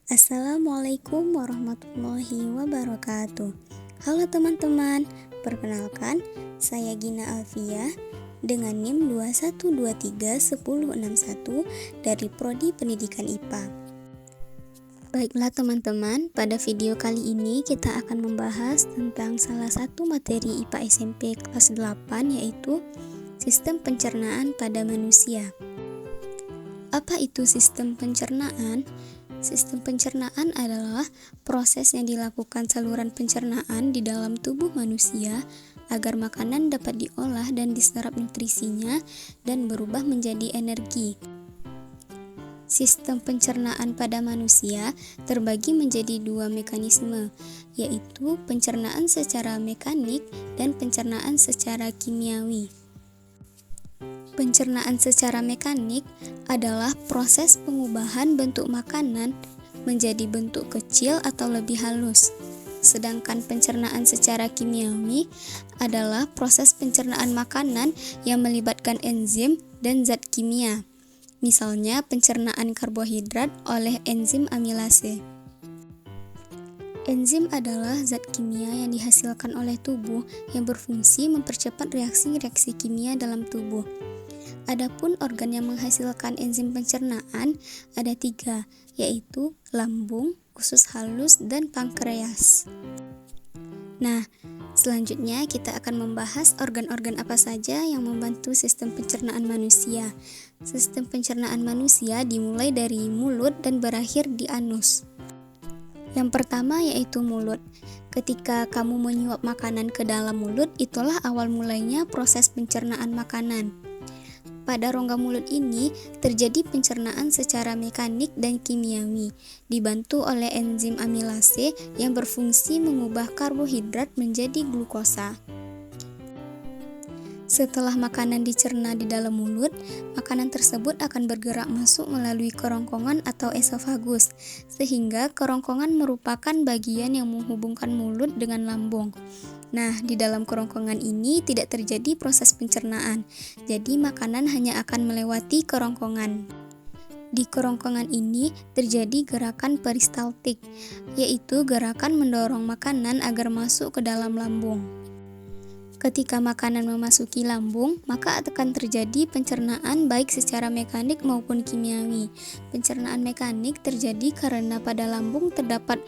Assalamualaikum warahmatullahi wabarakatuh. Halo teman-teman, perkenalkan saya Gina Alfia dengan NIM 21231061 dari Prodi Pendidikan IPA. Baiklah teman-teman, pada video kali ini kita akan membahas tentang salah satu materi IPA SMP kelas 8, yaitu sistem pencernaan pada manusia. Apa itu sistem pencernaan? Sistem pencernaan adalah proses yang dilakukan saluran pencernaan di dalam tubuh manusia agar makanan dapat diolah dan diserap nutrisinya dan berubah menjadi energi. Sistem pencernaan pada manusia terbagi menjadi dua mekanisme, yaitu pencernaan secara mekanik dan pencernaan secara kimiawi. Pencernaan secara mekanik adalah proses pengubahan bentuk makanan menjadi bentuk kecil atau lebih halus. Sedangkan pencernaan secara kimiawi adalah proses pencernaan makanan yang melibatkan enzim dan zat kimia. Misalnya pencernaan karbohidrat oleh enzim amilase. Enzim adalah zat kimia yang dihasilkan oleh tubuh yang berfungsi mempercepat reaksi-reaksi kimia dalam tubuh. Adapun organ yang menghasilkan enzim pencernaan ada 3, yaitu lambung, usus halus, dan pankreas. Nah, selanjutnya kita akan membahas organ-organ apa saja yang membantu sistem pencernaan manusia. Sistem pencernaan manusia dimulai dari mulut dan berakhir di anus. Yang pertama yaitu mulut. Ketika kamu menyuap makanan ke dalam mulut, itulah awal mulainya proses pencernaan makanan. Pada rongga mulut ini terjadi pencernaan secara mekanik dan kimiawi, dibantu oleh enzim amilase yang berfungsi mengubah karbohidrat menjadi glukosa. Setelah makanan dicerna di dalam mulut, makanan tersebut akan bergerak masuk melalui kerongkongan atau esofagus, sehingga kerongkongan merupakan bagian yang menghubungkan mulut dengan lambung. Nah, di dalam kerongkongan ini tidak terjadi proses pencernaan, jadi makanan hanya akan melewati kerongkongan. Di kerongkongan ini terjadi gerakan peristaltik, yaitu gerakan mendorong makanan agar masuk ke dalam lambung. Ketika makanan memasuki lambung, maka akan terjadi pencernaan baik secara mekanik maupun kimiawi. Pencernaan mekanik terjadi karena pada lambung terdapat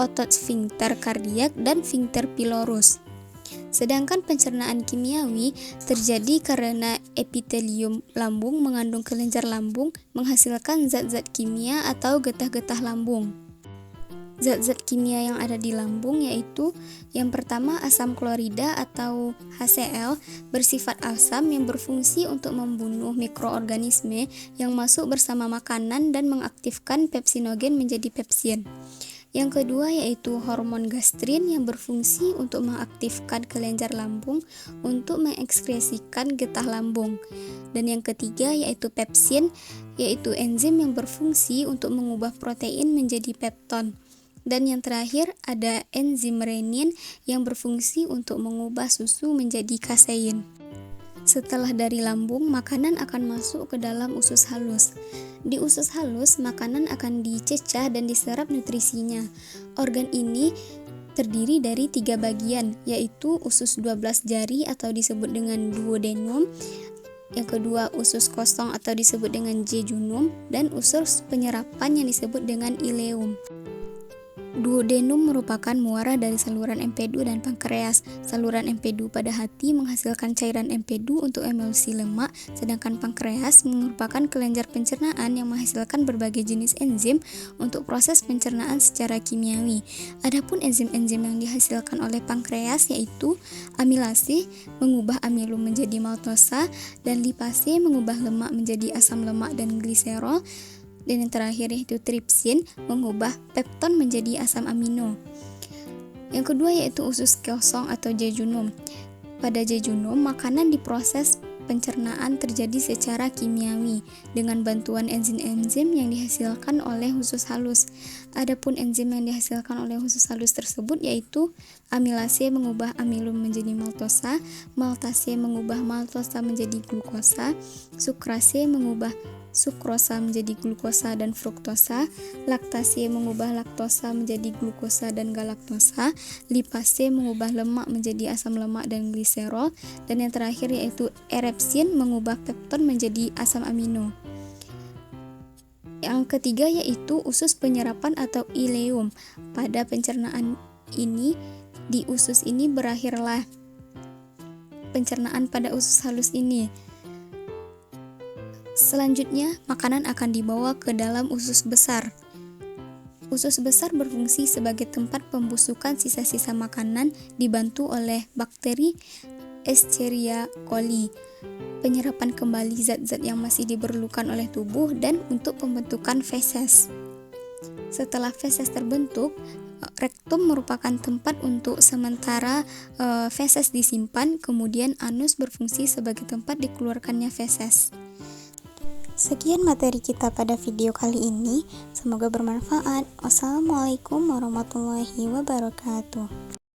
otot sfinkter kardiak dan sfinkter pylorus. Sedangkan pencernaan kimiawi terjadi karena epitelium lambung mengandung kelenjar lambung menghasilkan zat-zat kimia atau getah-getah lambung. Zat-zat kimia yang ada di lambung yaitu yang pertama asam klorida atau HCl bersifat asam yang berfungsi untuk membunuh mikroorganisme yang masuk bersama makanan dan mengaktifkan pepsinogen menjadi pepsin. Yang kedua yaitu hormon gastrin yang berfungsi untuk mengaktifkan kelenjar lambung untuk mengekskresikan getah lambung. Dan yang ketiga yaitu pepsin, yaitu enzim yang berfungsi untuk mengubah protein menjadi pepton. Dan yang terakhir ada enzim renin yang berfungsi untuk mengubah susu menjadi kasein. Setelah dari lambung, makanan akan masuk ke dalam usus halus. Di usus halus, makanan akan dicecah dan diserap nutrisinya. Organ ini terdiri dari 3 bagian, yaitu usus 12 jari atau disebut dengan duodenum, yang kedua usus kosong atau disebut dengan jejunum, dan usus penyerapan yang disebut dengan ileum. Duodenum merupakan muara dari saluran empedu dan pankreas. Saluran empedu pada hati menghasilkan cairan empedu untuk emulsi lemak, sedangkan pankreas merupakan kelenjar pencernaan yang menghasilkan berbagai jenis enzim untuk proses pencernaan secara kimiawi. Adapun enzim-enzim yang dihasilkan oleh pankreas yaitu amilase mengubah amilum menjadi maltosa dan lipase mengubah lemak menjadi asam lemak dan gliserol. Dan yang terakhir yaitu tripsin mengubah pepton menjadi asam amino. Yang kedua yaitu usus kosong atau jejunum. Pada jejunum, makanan diproses pencernaan terjadi secara kimiawi dengan bantuan enzim-enzim yang dihasilkan oleh usus halus. Adapun enzim yang dihasilkan oleh usus halus tersebut yaitu amilase mengubah amilum menjadi maltosa, maltase mengubah maltosa menjadi glukosa, sukrase mengubah sukrosa menjadi glukosa dan fruktosa, laktase mengubah laktosa menjadi glukosa dan galaktosa, lipase mengubah lemak menjadi asam lemak dan gliserol, dan yang terakhir yaitu erepsin mengubah pepton menjadi asam amino. Yang ketiga yaitu usus penyerapan atau ileum. Pada pencernaan ini, di usus ini berakhirlah pencernaan pada usus halus ini. Selanjutnya, makanan akan dibawa ke dalam usus besar. Usus besar berfungsi sebagai tempat pembusukan sisa-sisa makanan dibantu oleh bakteri Escherichia coli, penyerapan kembali zat-zat yang masih diperlukan oleh tubuh, dan untuk pembentukan feses. Setelah feses terbentuk, rektum merupakan tempat untuk sementara feses disimpan, kemudian anus berfungsi sebagai tempat dikeluarkannya feses. Sekian materi kita pada video kali ini, semoga bermanfaat. Wassalamualaikum warahmatullahi wabarakatuh.